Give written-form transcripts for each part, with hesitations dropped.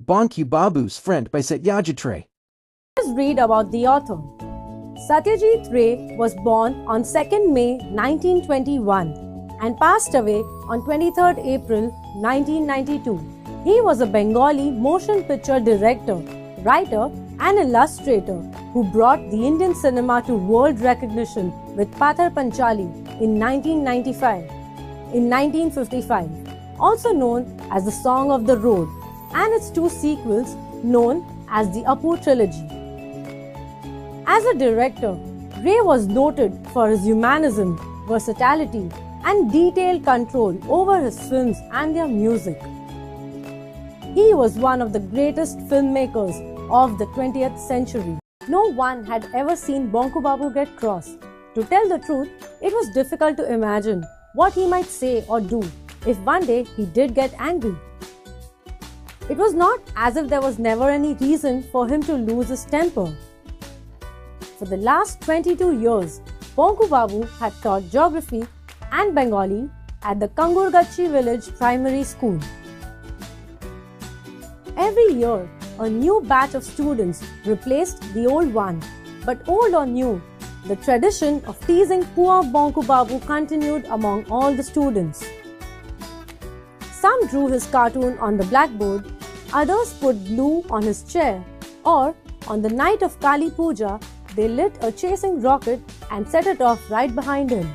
Banki Babu's Friend by Satyajit Ray. Let's read about the author. Satyajit Ray was born on 2nd May 1921 and passed away on 23rd April 1992. He was a Bengali motion picture director, writer and illustrator who brought the Indian cinema to world recognition with Pathar Panchali in 1995. In 1955, also known as the Song of the Road, and its two sequels known as the Apu trilogy. As a director, Ray was noted for his humanism, versatility, and detailed control over his films and their music. He was one of the greatest filmmakers of the 20th century. No one had ever seen Bonku Babu get cross. To tell the truth, it was difficult to imagine what he might say or do if one day he did get angry. It was not as if there was never any reason for him to lose his temper. For the last 22 years, Bonku Babu had taught geography and Bengali at the Kangurgachi village primary school. Every year, a new batch of students replaced the old one, but old or new, the tradition of teasing poor Bonku Babu continued among all the students. Some drew his cartoon on the blackboard, others put glue on his chair, or on the night of Kali Puja, they lit a chasing rocket and set it off right behind him.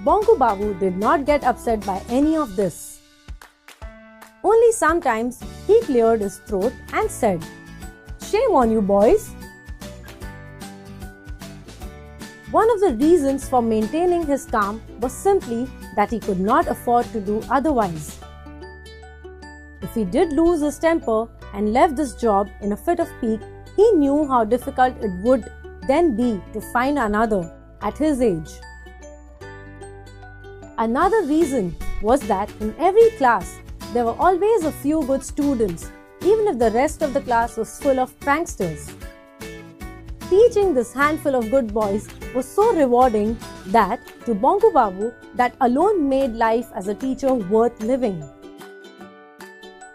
Bonku Babu did not get upset by any of this. Only sometimes he cleared his throat and said, "Shame on you boys." One of the reasons for maintaining his calm was simply that he could not afford to do otherwise. If he did lose his temper and left this job in a fit of pique, he knew how difficult it would then be to find another at his age. Another reason was that in every class, there were always a few good students, even if the rest of the class was full of pranksters. Teaching this handful of good boys was so rewarding that, to Bonku Babu, that alone made life as a teacher worth living.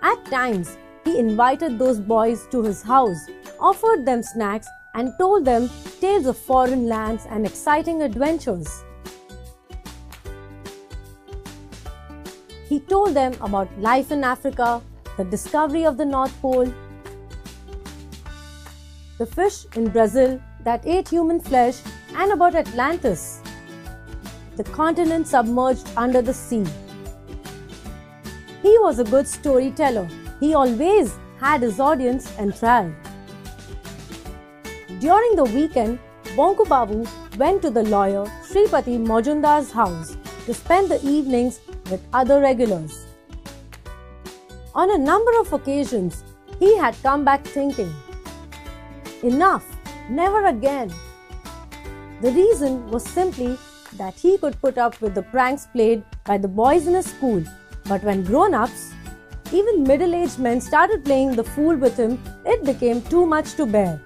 At times, he invited those boys to his house, offered them snacks, and told them tales of foreign lands and exciting adventures. He told them about life in Africa, the discovery of the North Pole, the fish in Brazil that ate human flesh, and about Atlantis, the continent submerged under the sea. He was a good storyteller. He always had his audience enthralled. During the weekend, Bonku Babu went to the lawyer Shripati Majumdar's house to spend the evenings with other regulars. On a number of occasions, he had come back thinking, "Enough, never again." The reason was simply that he could put up with the pranks played by the boys in his school, but when grown-ups, even middle-aged men started playing the fool with him, it became too much to bear.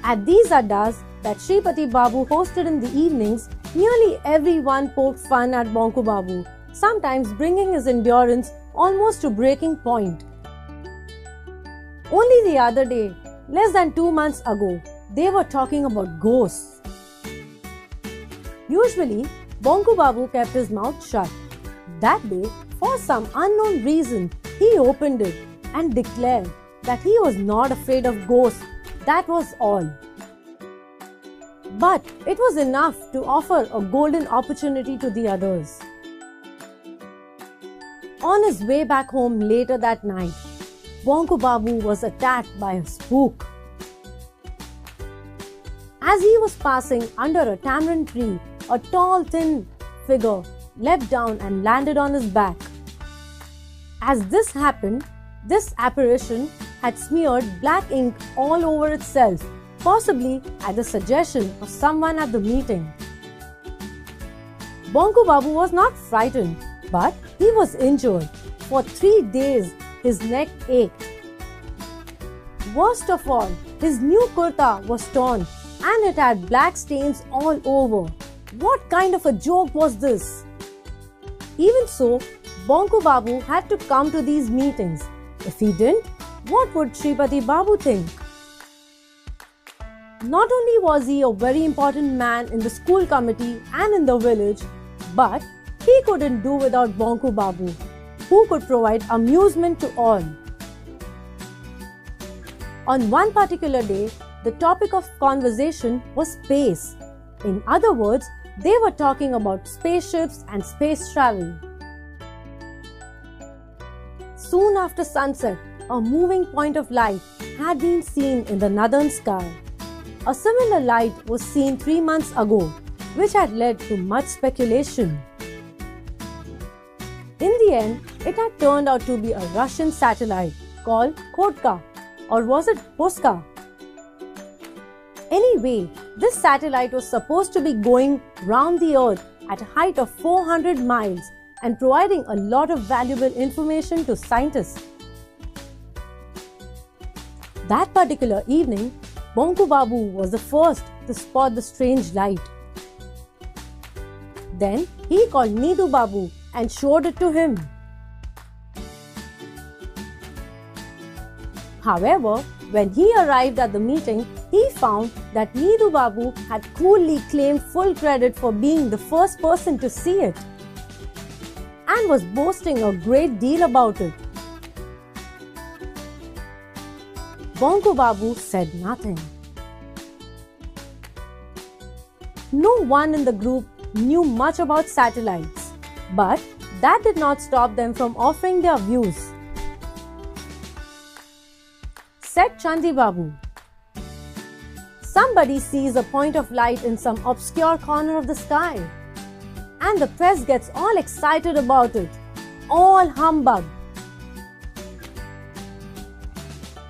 At these addas that Shripati Babu hosted in the evenings, nearly everyone poked fun at Bonku Babu, sometimes bringing his endurance almost to breaking point. Only the other day, less than 2 months ago, they were talking about ghosts. Usually, Bonku Babu kept his mouth shut. That day, for some unknown reason, he opened it and declared that he was not afraid of ghosts. That was all. But it was enough to offer a golden opportunity to the others. On his way back home later that night, Bonku Babu was attacked by a spook. As he was passing under a tamarind tree, a tall, thin figure leapt down and landed on his back. As this happened, this apparition had smeared black ink all over itself, possibly at the suggestion of someone at the meeting. Bonku Babu was not frightened, but he was injured. For 3 days, his neck ached. Worst of all, his new kurta was torn and it had black stains all over. What kind of a joke was this? Even so, Bonku Babu had to come to these meetings. If he didn't, what would Shripati Babu think? Not only was he a very important man in the school committee and in the village, but he couldn't do without Bonku Babu, who could provide amusement to all. On one particular day, the topic of conversation was space. In other words, they were talking about spaceships and space travel. Soon after sunset, a moving point of light had been seen in the northern sky. A similar light was seen 3 months ago, which had led to much speculation. In the end, it had turned out to be a Russian satellite called Kotka, or was it Poska? Anyway, this satellite was supposed to be going round the Earth at a height of 400 miles and providing a lot of valuable information to scientists. That particular evening, Bonku Babu was the first to spot the strange light. Then he called Needu Babu and showed it to him. However, when he arrived at the meeting, he found that Needu Babu had coolly claimed full credit for being the first person to see it and was boasting a great deal about it. Bonku Babu said nothing. No one in the group knew much about satellites, but that did not stop them from offering their views. Said Chandi Babu, somebody sees a point of light in some obscure corner of the sky, and the press gets all excited about it. All humbug.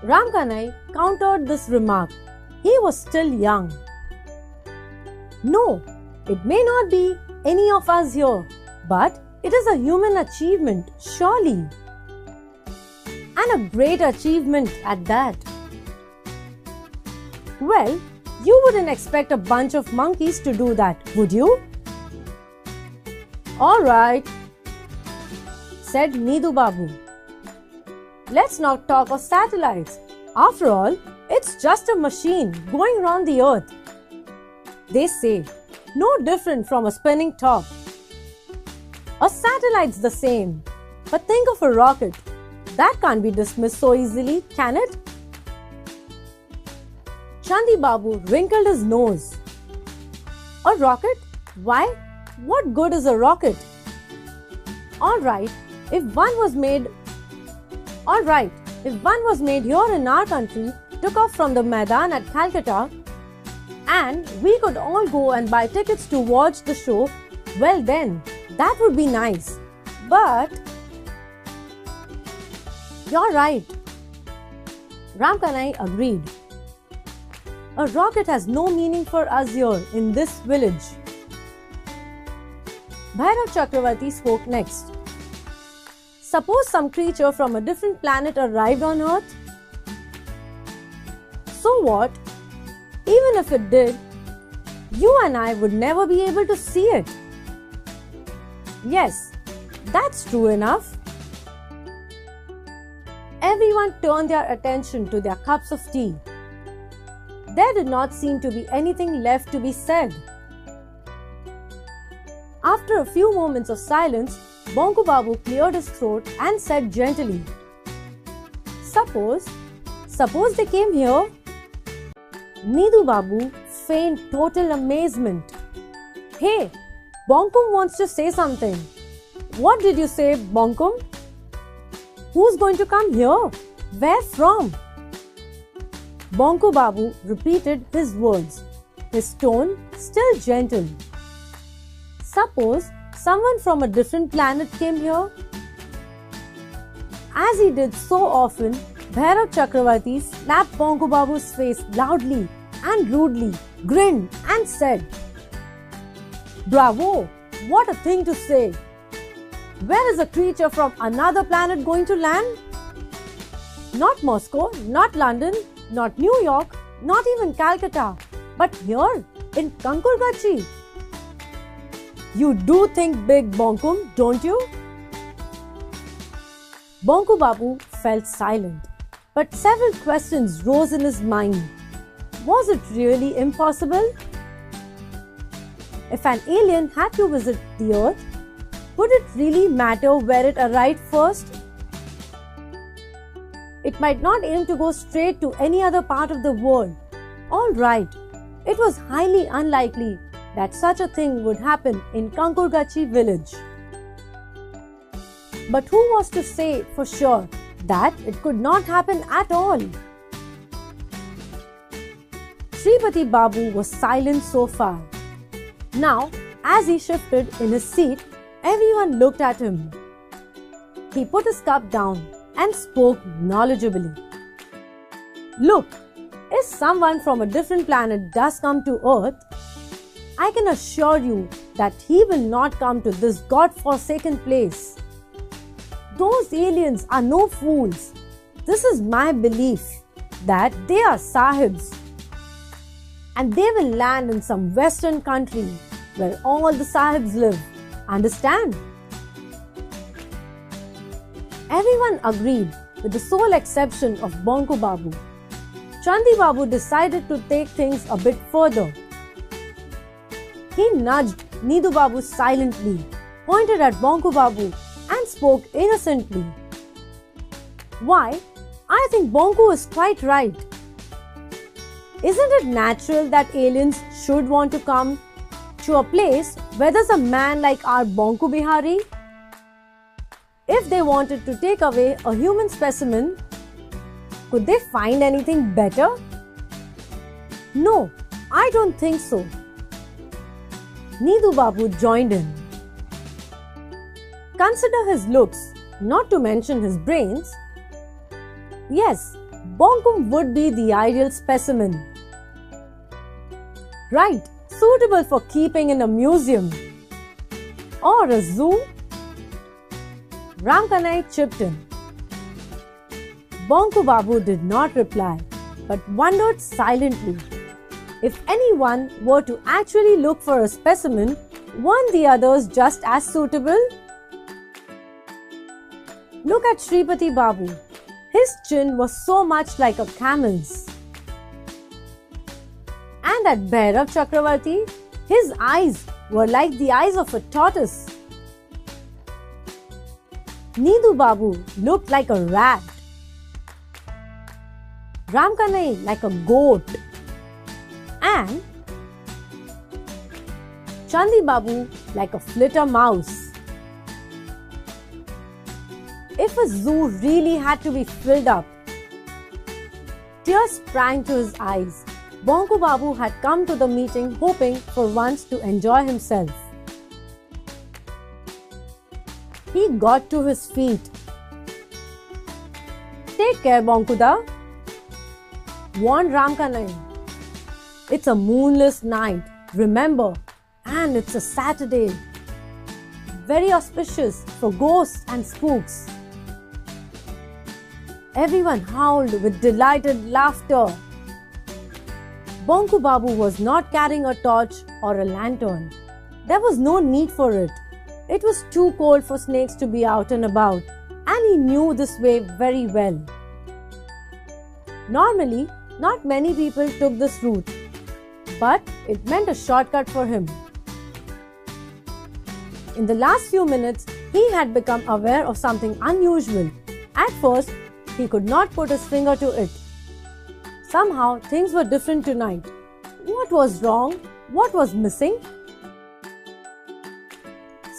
Ramkanai countered this remark. He was still young. No, it may not be any of us here, but it is a human achievement, surely. And a great achievement at that. Well, you wouldn't expect a bunch of monkeys to do that, would you? Alright, said Needu Babu. Let's not talk of satellites. After all, it's just a machine going around the earth. They say, no different from a spinning top. A satellite's the same. But think of a rocket. That can't be dismissed so easily, can it? Chandi Babu wrinkled his nose. A rocket? Why? What good is a rocket? Alright, if one was made here in our country, took off from the Maidan at Calcutta, and we could all go and buy tickets to watch the show, well then, that would be nice. But you're right. Ramkanai agreed. A rocket has no meaning for us here in this village. Bhairav Chakravarti spoke next. Suppose some creature from a different planet arrived on Earth? So what? Even if it did, you and I would never be able to see it. Yes, that's true enough. Everyone turned their attention to their cups of tea. There did not seem to be anything left to be said. After a few moments of silence, Bonku Babu cleared his throat and said gently, Suppose they came here? Needu Babu feigned total amazement. Hey, Bonkum wants to say something. What did you say, Bonkum? Who's going to come here? Where from? Bonku Babu repeated his words, his tone still gentle. Suppose someone from a different planet came here? As he did so often, Bhairav Chakravarti slapped Bonku Babu's face loudly and rudely, grinned and said, Bravo! What a thing to say! Where is a creature from another planet going to land? Not Moscow, not London, not New York, not even Calcutta, but here in Kankurgachi. You do think big, Bonkum, don't you? Bonku Babu felt silent, but several questions rose in his mind. Was it really impossible? If an alien had to visit the Earth, would it really matter where it arrived first? It might not aim to go straight to any other part of the world. All right, it was highly unlikely that such a thing would happen in Kankurgachi village. But who was to say for sure that it could not happen at all? Sripati Babu was silent so far. Now, as he shifted in his seat, everyone looked at him. He put his cup down and spoke knowledgeably. Look, if someone from a different planet does come to Earth, I can assure you that he will not come to this God-forsaken place. Those aliens are no fools. This is my belief that they are sahibs. And they will land in some western country where all the sahibs live. Understand? Everyone agreed with the sole exception of Bonku Babu. Chandi Babu decided to take things a bit further. He nudged Nidu Babu silently, pointed at Bonku Babu and spoke innocently. Why? I think Bonku is quite right. Isn't it natural that aliens should want to come to a place where there's a man like our Bonku Bihari? If they wanted to take away a human specimen, could they find anything better? No, I don't think so. Nidu Babu joined in. Consider his looks, not to mention his brains. Yes, Bonku would be the ideal specimen. Right, suitable for keeping in a museum or a zoo. Ramkanai chipped in. Bonku Babu did not reply, but wondered silently. If anyone were to actually look for a specimen, weren't the others just as suitable? Look at Sripati Babu. His chin was so much like a camel's. And at Bhairav Chakravarti, his eyes were like the eyes of a tortoise. Nidu Babu looked like a rat. Ramkanai like a goat. And Chandi Babu like a flitter mouse. If a zoo really had to be filled up, tears sprang to his eyes. Bonku Babu had come to the meeting hoping for once to enjoy himself. He got to his feet. Take care, Bonkuda, warned Ramkanai. It's a moonless night, remember, and it's a Saturday. Very auspicious for ghosts and spooks. Everyone howled with delighted laughter. Bonku Babu was not carrying a torch or a lantern. There was no need for it. It was too cold for snakes to be out and about, and he knew this way very well. Normally, not many people took this route, but it meant a shortcut for him. In the last few minutes, he had become aware of something unusual. At first, he could not put his finger to it. Somehow, things were different tonight. What was wrong? What was missing?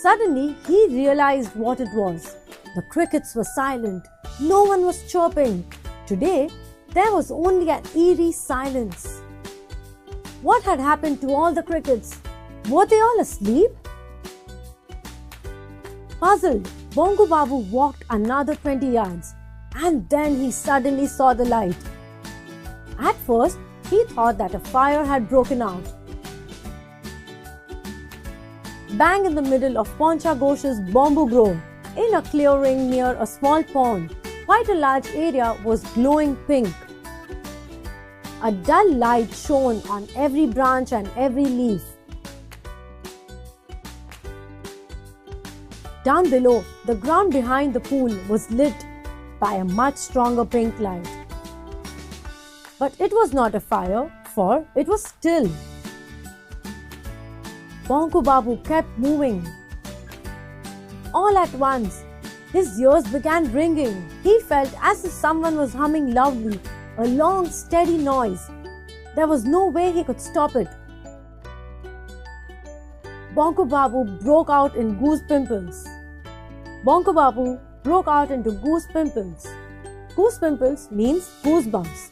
Suddenly, he realized what it was. The crickets were silent. No one was chirping. Today, there was only an eerie silence. What had happened to all the crickets? Were they all asleep? Puzzled, Bonku Babu walked another 20 yards, and then he suddenly saw the light. At first, he thought that a fire had broken out. Bang in the middle of Poncha Ghosh's bamboo grove, in a clearing near a small pond, quite a large area was glowing pink. A dull light shone on every branch and every leaf. Down below, the ground behind the pool was lit by a much stronger pink light. But it was not a fire, for it was still. Bonku Babu kept moving. All at once, his ears began ringing. He felt as if someone was humming loudly, a long, steady noise. There was no way he could stop it. Bonku Babu broke out in goose pimples. Bonku Babu broke out into goose pimples. Goose pimples means goosebumps.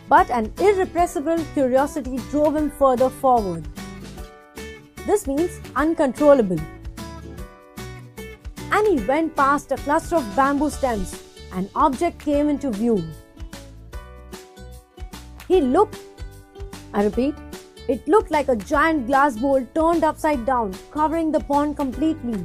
But an irrepressible curiosity drove him further forward. This means uncontrollable. And he went past a cluster of bamboo stems. An object came into view. He looked, I repeat, it looked like a giant glass bowl turned upside down, covering the pond completely.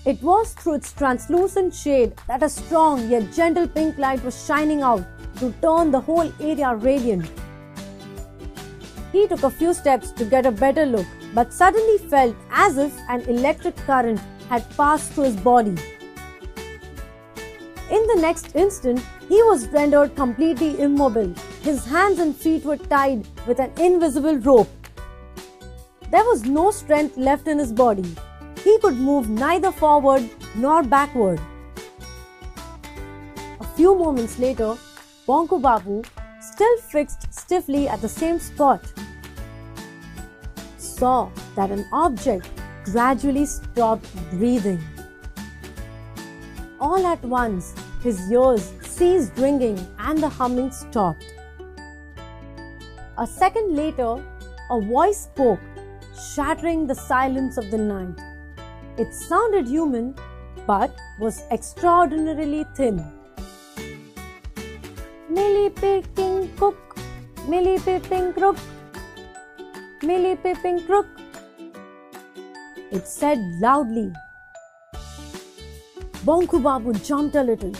It was through its translucent shade that a strong yet gentle pink light was shining out to turn the whole area radiant. He took a few steps to get a better look, but suddenly felt as if an electric current had passed through his body. In the next instant, he was rendered completely immobile. His hands and feet were tied with an invisible rope. There was no strength left in his body. He could move neither forward nor backward. A few moments later, Bonku Babu, still fixed stiffly at the same spot, saw that an object gradually stopped breathing. All at once, his ears ceased ringing and the humming stopped. A second later, a voice spoke, shattering the silence of the night. It sounded human, but was extraordinarily thin. Millie picking cook, Millie pipping crook, Millie pipping crook, it said loudly. Bonku Babu jumped a little.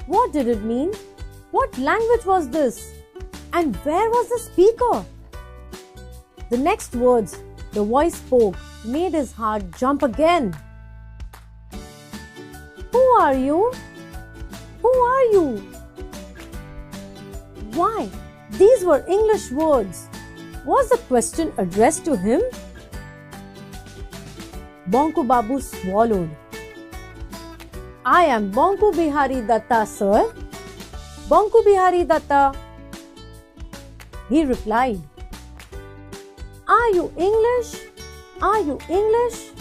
What did it mean? What language was this? And where was the speaker? The next words the voice spoke made his heart jump again. Who are you? Who are you? Why, these were English words. Was the question addressed to him? Bonku Babu swallowed. I am Bonku Bihari Datta, sir. Bonku Bihari Datta. He replied. Are you English? Are you English?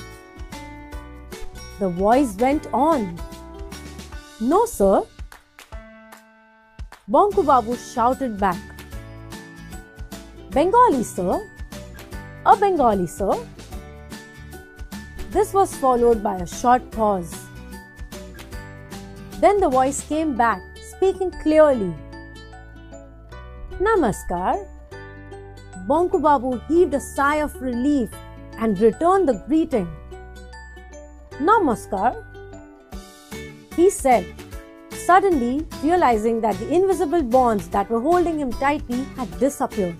The voice went on. No, sir. Bonku Babu shouted back. Bengali, sir. A Bengali, sir. This was followed by a short pause. Then the voice came back, speaking clearly. Namaskar. Bonku Babu heaved a sigh of relief and returned the greeting. Namaskar, he said, suddenly realizing that the invisible bonds that were holding him tightly had disappeared.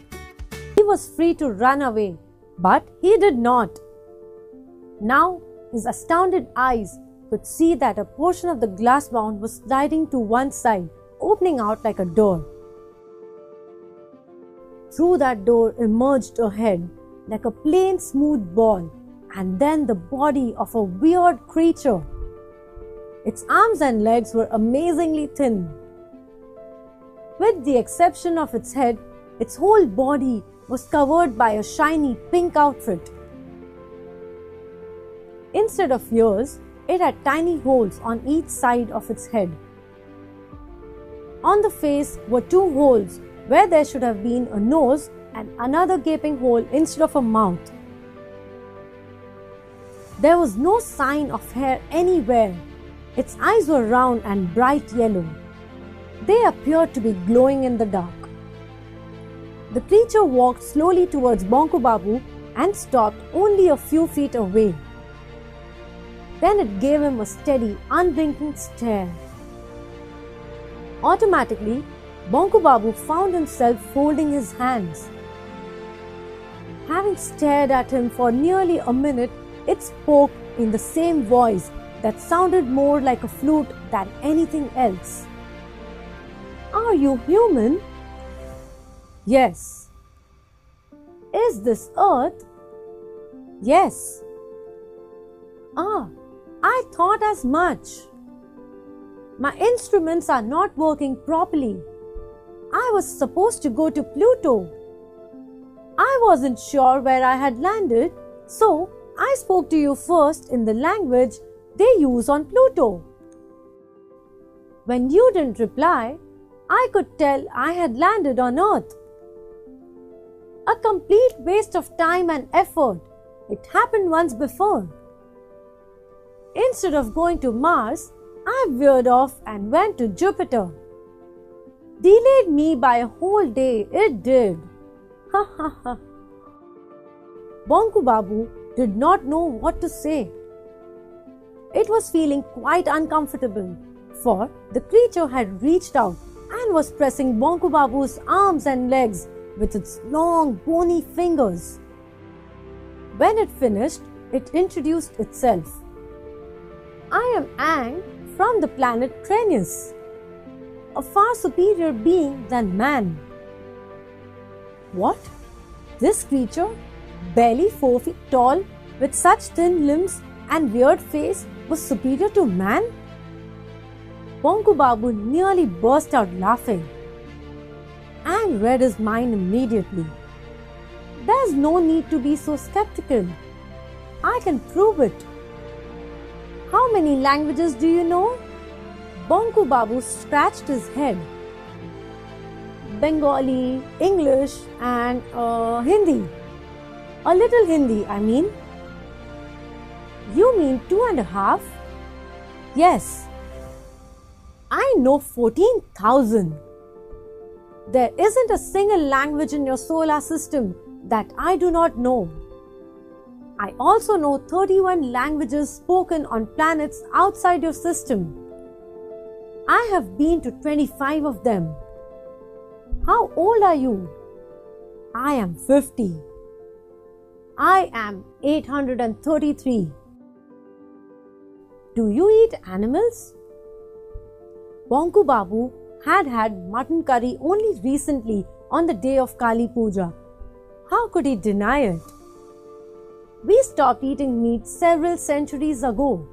He was free to run away, but he did not. Now, his astounded eyes could see that a portion of the glass mound was sliding to one side, opening out like a door. Through that door emerged a head, like a plain smooth ball, and then the body of a weird creature. Its arms and legs were amazingly thin. With the exception of its head, its whole body was covered by a shiny pink outfit. Instead of ears, it had tiny holes on each side of its head. On the face were two holes where there should have been a nose and another gaping hole instead of a mouth. There was no sign of hair anywhere. Its eyes were round and bright yellow. They appeared to be glowing in the dark. The creature walked slowly towards Bonku Babu and stopped only a few feet away. Then it gave him a steady, unblinking stare. Automatically, Bonku Babu found himself folding his hands. Having stared at him for nearly a minute, it spoke in the same voice, that sounded more like a flute than anything else. Are you human? Yes. Is this Earth? Yes. Ah, I thought as much. My instruments are not working properly. I was supposed to go to Pluto. I wasn't sure where I had landed, so I spoke to you first in the language they use on Pluto. When you didn't reply, I could tell I had landed on Earth. A complete waste of time and effort. It happened once before. Instead of going to Mars, I veered off and went to Jupiter. Delayed me by a whole day, it did. Ha ha ha. Bonku Babu did not know what to say. It was feeling quite uncomfortable, for the creature had reached out and was pressing Bonku Babu's arms and legs with its long bony fingers. When it finished, it introduced itself. I am Aang from the planet Cranius, a far superior being than man. What? This creature, barely 4 feet tall, with such thin limbs and weird face, was superior to man? Bonku Babu nearly burst out laughing. Aang read his mind immediately. There's no need to be so skeptical. I can prove it. How many languages do you know? Bonku Babu scratched his head. Bengali, English and Hindi. A little Hindi, I mean. You mean 2.5? Yes. I know 14,000. There isn't a single language in your solar system that I do not know. I also know 31 languages spoken on planets outside your system. I have been to 25 of them. How old are you? I am 50. I am 833. Do you eat animals? Bonku Babu had mutton curry only recently on the day of Kali Puja. How could he deny it? We stopped eating meat several centuries ago.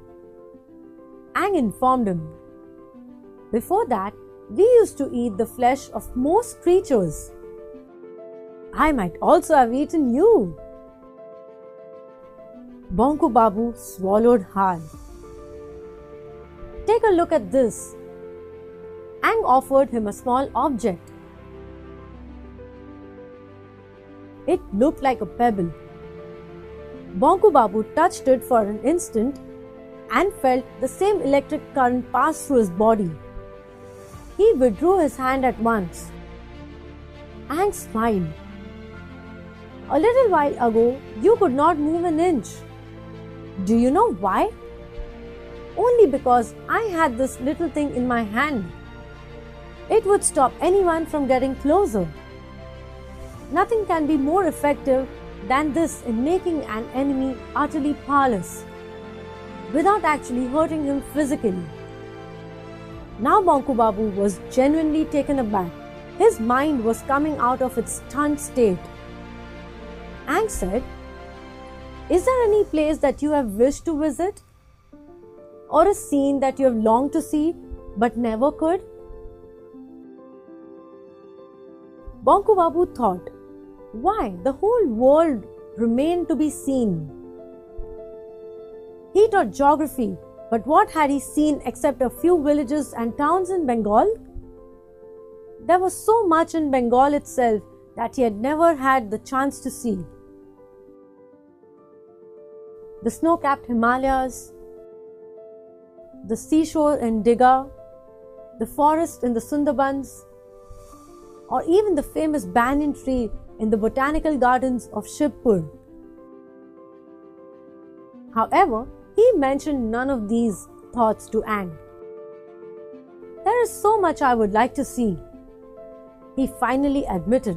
Aang informed him. Before that, we used to eat the flesh of most creatures. I might also have eaten you. Bonku Babu swallowed hard. Take a look at this. Aang offered him a small object. It looked like a pebble. Bonku Babu touched it for an instant and felt the same electric current pass through his body. He withdrew his hand at once. Aang smiled. A little while ago, you could not move an inch. Do you know why? Only because I had this little thing in my hand. It would stop anyone from getting closer. Nothing can be more effective than this in making an enemy utterly powerless, without actually hurting him physically. Now Bonku Babu was genuinely taken aback. His mind was coming out of its stunned state. Aang said, "Is there any place that you have wished to visit? Or a scene that you have longed to see but never could?" Bonku Babu thought, why the whole world remained to be seen. He taught geography, but what had he seen except a few villages and towns in Bengal? There was so much in Bengal itself that he had never had the chance to see. The snow-capped Himalayas, the seashore in Digha, the forest in the Sundarbans, or even the famous banyan tree in the botanical gardens of Shivpur. However, he mentioned none of these thoughts to Aang. There is so much I would like to see, he finally admitted.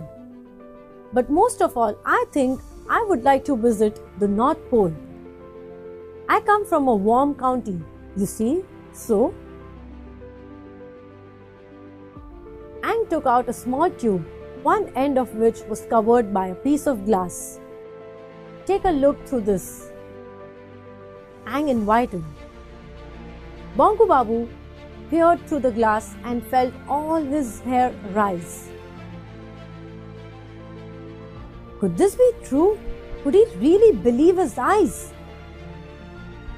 But most of all, I think I would like to visit the North Pole. I come from a warm county You see? So, Ang took out a small tube, one end of which was covered by a piece of glass. Take a look through this. Ang invited. Bonku Babu peered through the glass and felt all his hair rise. Could this be true? Could he really believe his eyes?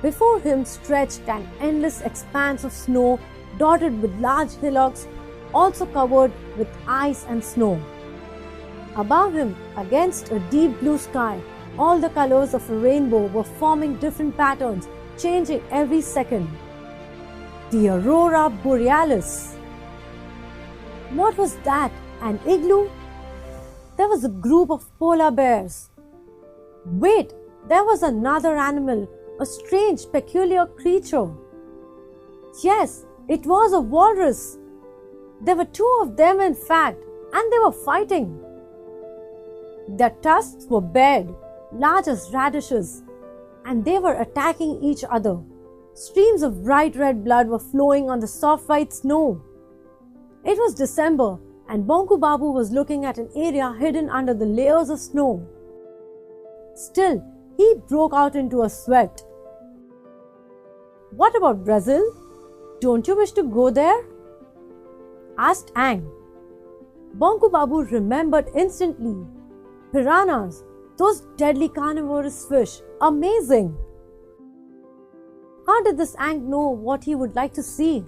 Before him stretched an endless expanse of snow dotted with large hillocks, also covered with ice and snow. Above him, against a deep blue sky, all the colors of a rainbow were forming different patterns, changing every second. The Aurora Borealis. What was that? An igloo? There was a group of polar bears. Wait, there was another animal, a strange, peculiar creature. Yes, it was a walrus. There were two of them, in fact, and they were fighting. Their tusks were bared, large as radishes, and they were attacking each other. Streams of bright red blood were flowing on the soft white snow. It was December, and Bonku Babu was looking at an area hidden under the layers of snow. Still, he broke out into a sweat. What about Brazil? Don't you wish to go there? Asked Ang. Bonku Babu remembered instantly. Piranhas, those deadly carnivorous fish, amazing! How did this Ang know what he would like to see?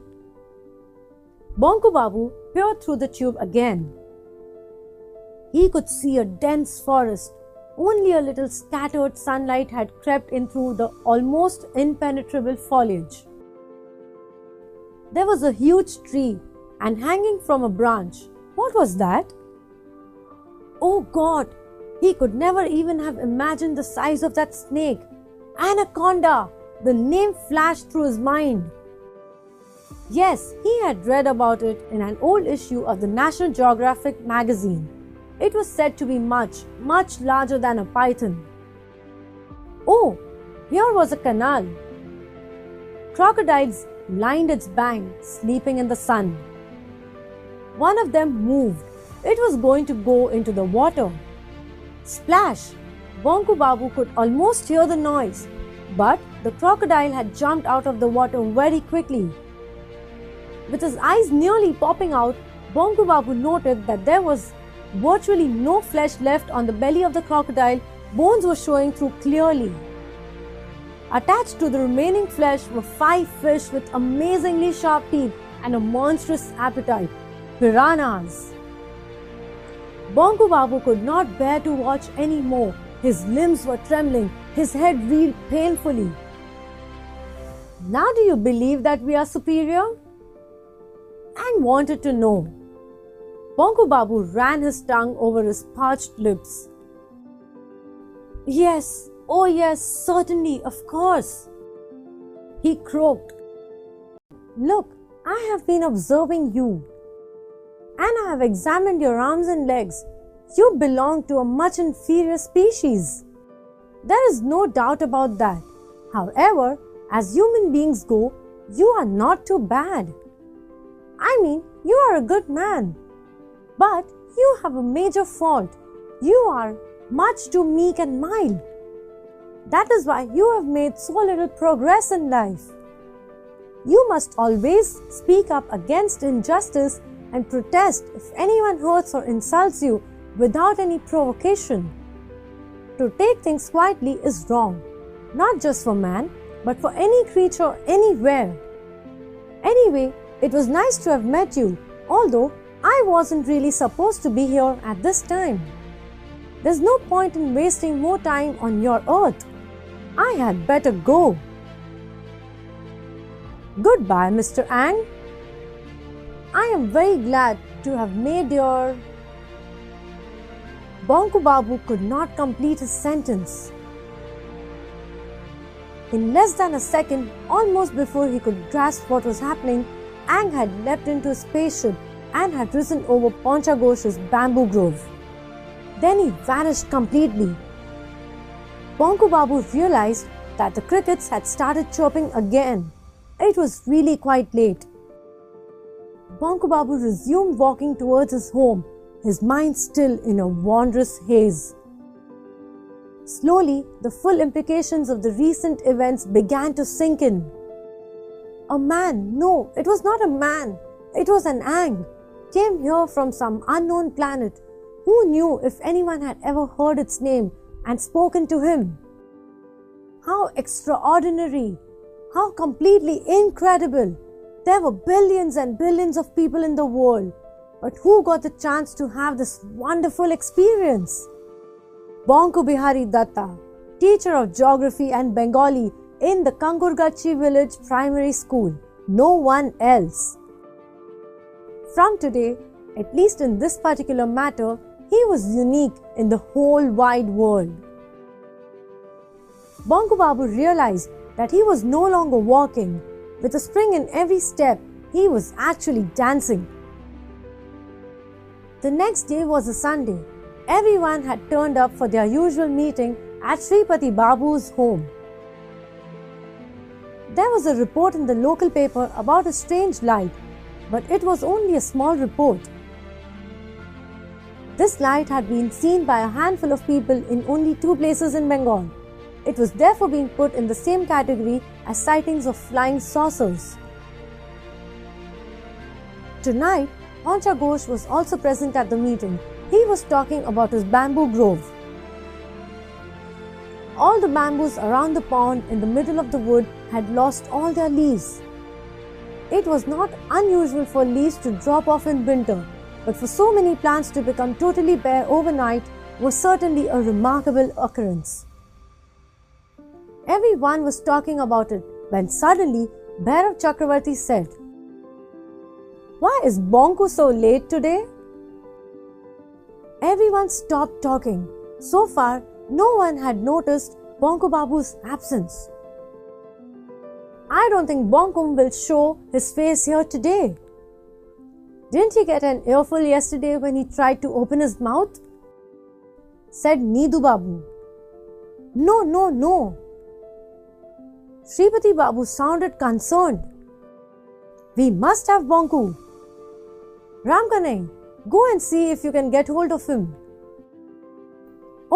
Bonku Babu peered through the tube again. He could see a dense forest. Only a little scattered sunlight had crept in through the almost impenetrable foliage. There was a huge tree, and hanging from a branch, what was that? Oh God! He could never even have imagined the size of that snake. Anaconda! The name flashed through his mind. Yes, he had read about it in an old issue of the National Geographic magazine. It was said to be much, much larger than a python. Oh, here was a canal. Crocodiles lined its bank, sleeping in the sun. One of them moved. It was going to go into the water. Splash! Bonku Babu could almost hear the noise, but the crocodile had jumped out of the water very quickly. With his eyes nearly popping out, Bonku Babu noted that there was virtually no flesh left on the belly of the crocodile. Bones were showing through clearly. Attached to the remaining flesh were 5 fish with amazingly sharp teeth and a monstrous appetite. Piranhas. Bonku Babu could not bear to watch any more. His limbs were trembling. His head reeled painfully. Now do you believe that we are superior? Ang wanted to know. Bonku Babu ran his tongue over his parched lips. Yes, oh yes, certainly, of course. He croaked. Look, I have been observing you, and I have examined your arms and legs. You belong to a much inferior species. There is no doubt about that. However, as human beings go, you are not too bad. I mean, you are a good man. But you have a major fault. You are much too meek and mild. That is why you have made so little progress in life. You must always speak up against injustice and protest if anyone hurts or insults you without any provocation. To take things quietly is wrong, not just for man, but for any creature anywhere. Anyway, it was nice to have met you, although I wasn't really supposed to be here at this time. There's no point in wasting more time on your earth. I had better go. Goodbye, Mr. Ang. I am very glad to have made your... Bonku Babu could not complete his sentence. In less than a second, almost before he could grasp what was happening, Ang had leapt into a spaceship and had risen over Ponchaghosh's bamboo grove. Then he vanished completely. Bonku Babu realized that the crickets had started chirping again. It was really quite late. Bonku Babu resumed walking towards his home, his mind still in a wondrous haze. Slowly, the full implications of the recent events began to sink in. A man, no, it was not a man, it was an Aang, came here from some unknown planet. Who knew if anyone had ever heard its name and spoken to him? How extraordinary! How completely incredible! There were billions and billions of people in the world, but who got the chance to have this wonderful experience? Bonku Bihari Datta, teacher of geography and Bengali in the Kangurgachi village primary school, no one else. From today, at least in this particular matter, he was unique in the whole wide world. Bonku Babu realized that he was no longer walking. With a spring in every step, he was actually dancing. The next day was a Sunday. Everyone had turned up for their usual meeting at Shripati Babu's home. There was a report in the local paper about a strange light, but it was only a small report. This light had been seen by a handful of people in only 2 places in Bengal. It was therefore being put in the same category as sightings of flying saucers. Tonight, Poncha Ghosh was also present at the meeting. He was talking about his bamboo grove. All the bamboos around the pond in the middle of the wood had lost all their leaves. It was not unusual for leaves to drop off in winter, but for so many plants to become totally bare overnight was certainly a remarkable occurrence. Everyone was talking about it when suddenly Bhairav Chakravarti said, "Why is Bonku so late today?" Everyone stopped talking. So far, no one had noticed Bonku Babu's absence. "I don't think Bonku will show his face here today. Didn't he get an earful yesterday when he tried to open his mouth?" said Nidu Babu. No. Shripati Babu sounded concerned. "We must have Bonku. Ramkanai, go and see if you can get hold of him."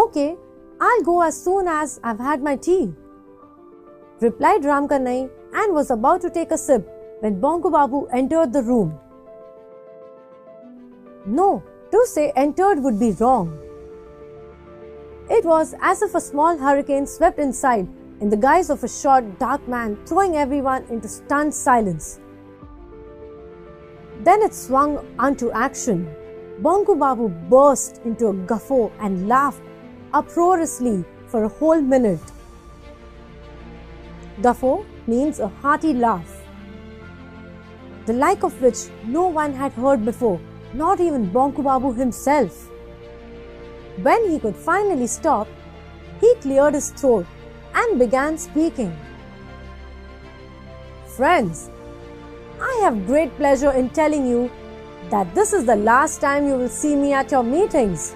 "Okay, I'll go as soon as I've had my tea," replied Ramkanai and was about to take a sip when Bonku Babu entered the room. No, to say entered would be wrong. It was as if a small hurricane swept inside in the guise of a short, dark man, throwing everyone into stunned silence. Then it swung onto action. Bonku Babu burst into a guffaw and laughed uproariously for a whole minute. Guffaw means a hearty laugh, the like of which no one had heard before, not even Bonku Babu himself. When he could finally stop, he cleared his throat and began speaking. "Friends, I have great pleasure in telling you that this is the last time you will see me at your meetings.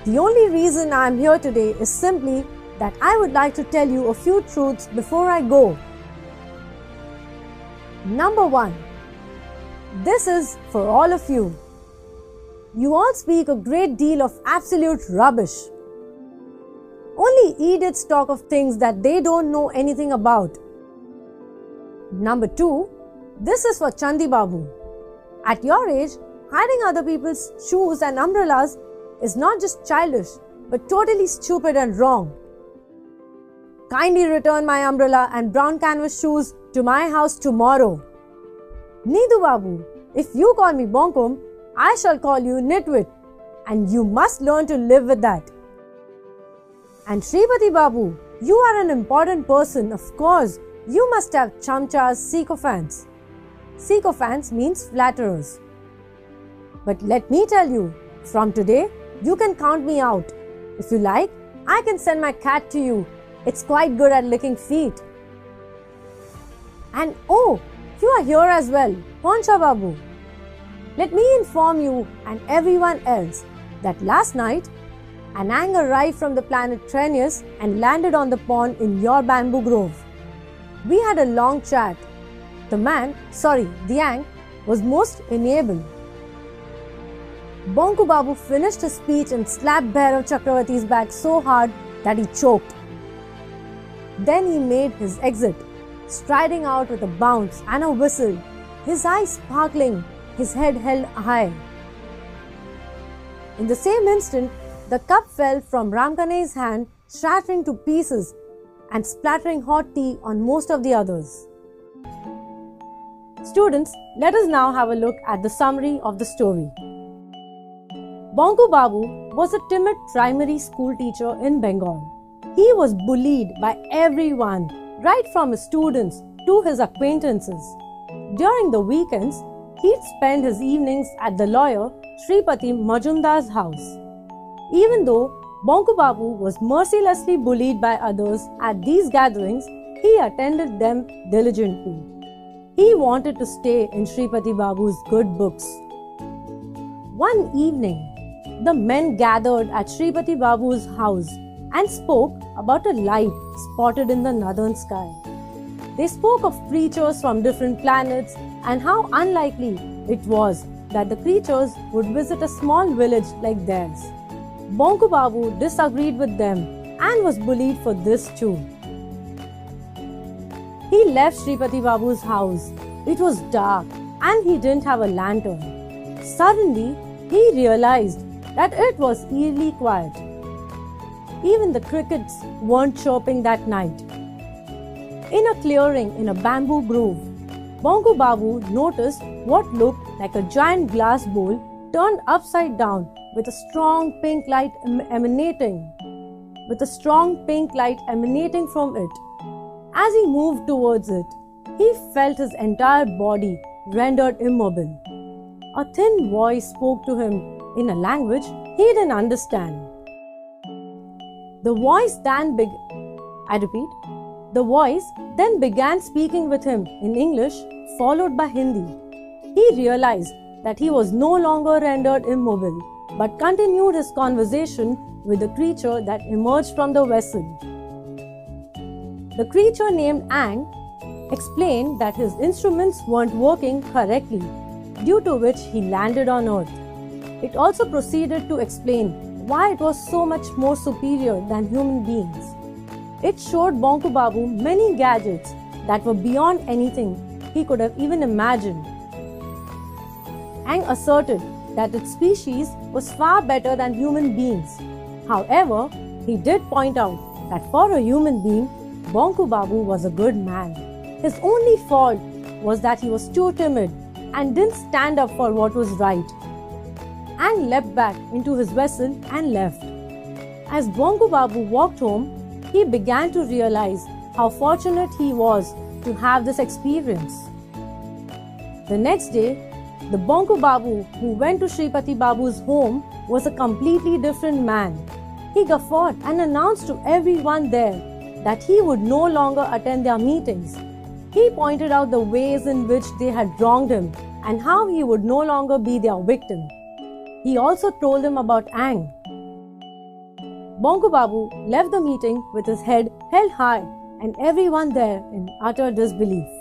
The only reason I am here today is simply that I would like to tell you a few truths before I go. Number 1. This is for all of you. You all speak a great deal of absolute rubbish. Only idiots talk of things that they don't know anything about. Number 2. This is for Chandi Babu. At your age, hiding other people's shoes and umbrellas is not just childish, but totally stupid and wrong. Kindly return my umbrella and brown canvas shoes to my house tomorrow. Nidu Babu, if you call me Bonkum, I shall call you Nitwit, and you must learn to live with that. And Shripati Babu, you are an important person, of course. You must have chamchas, sycophants. Sycophants means flatterers. But let me tell you, from today, you can count me out. If you like, I can send my cat to you. It's quite good at licking feet. And oh, you are here as well, Poncha Babu. Let me inform you and everyone else that last night, an Aang arrived from the planet Trenius and landed on the pond in your bamboo grove. We had a long chat the Ang, was most amiable. Bonku Babu finished his speech and slapped Bhairav Chakravarti's back so hard that he choked. Then he made his exit, striding out with a bounce and a whistle, his eyes sparkling, his head held high. In the same instant, the cup fell from Ramkanai's hand, shattering to pieces and splattering hot tea on most of the others. Students, let us now have a look at the summary of the story. Bonku Babu was a timid primary school teacher in Bengal. He was bullied by everyone, right from his students to his acquaintances. During the weekends, he'd spend his evenings at the lawyer Shripati Majumdar's house. Even though Bonku Babu was mercilessly bullied by others at these gatherings, he attended them diligently. He wanted to stay in Shripati Babu's good books. One evening, the men gathered at Shripati Babu's house and spoke about a light spotted in the northern sky. They spoke of creatures from different planets and how unlikely it was that the creatures would visit a small village like theirs. Bonku Babu disagreed with them and was bullied for this too. He left Shripati Babu's house. It was dark and he didn't have a lantern. Suddenly, he realized that it was eerily quiet. Even the crickets weren't chirping that night. In a clearing in a bamboo grove, Bonku Babu noticed what looked like a giant glass bowl turned upside down with a strong pink light emanating from it. As he moved towards it, he felt his entire body rendered immobile. A thin voice spoke to him in a language he didn't understand. The voice then began speaking with him in English, followed by Hindi. He realized that he was no longer rendered immobile, but continued his conversation with the creature that emerged from the vessel. The creature named Ang explained that his instruments weren't working correctly, due to which he landed on Earth. It also proceeded to explain why it was so much more superior than human beings. It showed Bonku Babu many gadgets that were beyond anything he could have even imagined. Ang asserted that its species was far better than human beings. However, he did point out that for a human being, Bonku Babu was a good man. His only fault was that he was too timid and didn't stand up for what was right. Ang leapt back into his vessel and left. As Bonku Babu walked home, he began to realize how fortunate he was to have this experience. The next day, the Bonku Babu who went to Shripati Babu's home was a completely different man. He guffawed and announced to everyone there that he would no longer attend their meetings. He pointed out the ways in which they had wronged him and how he would no longer be their victim. He also told them about Ang. Bonku Babu left the meeting with his head held high and everyone there in utter disbelief.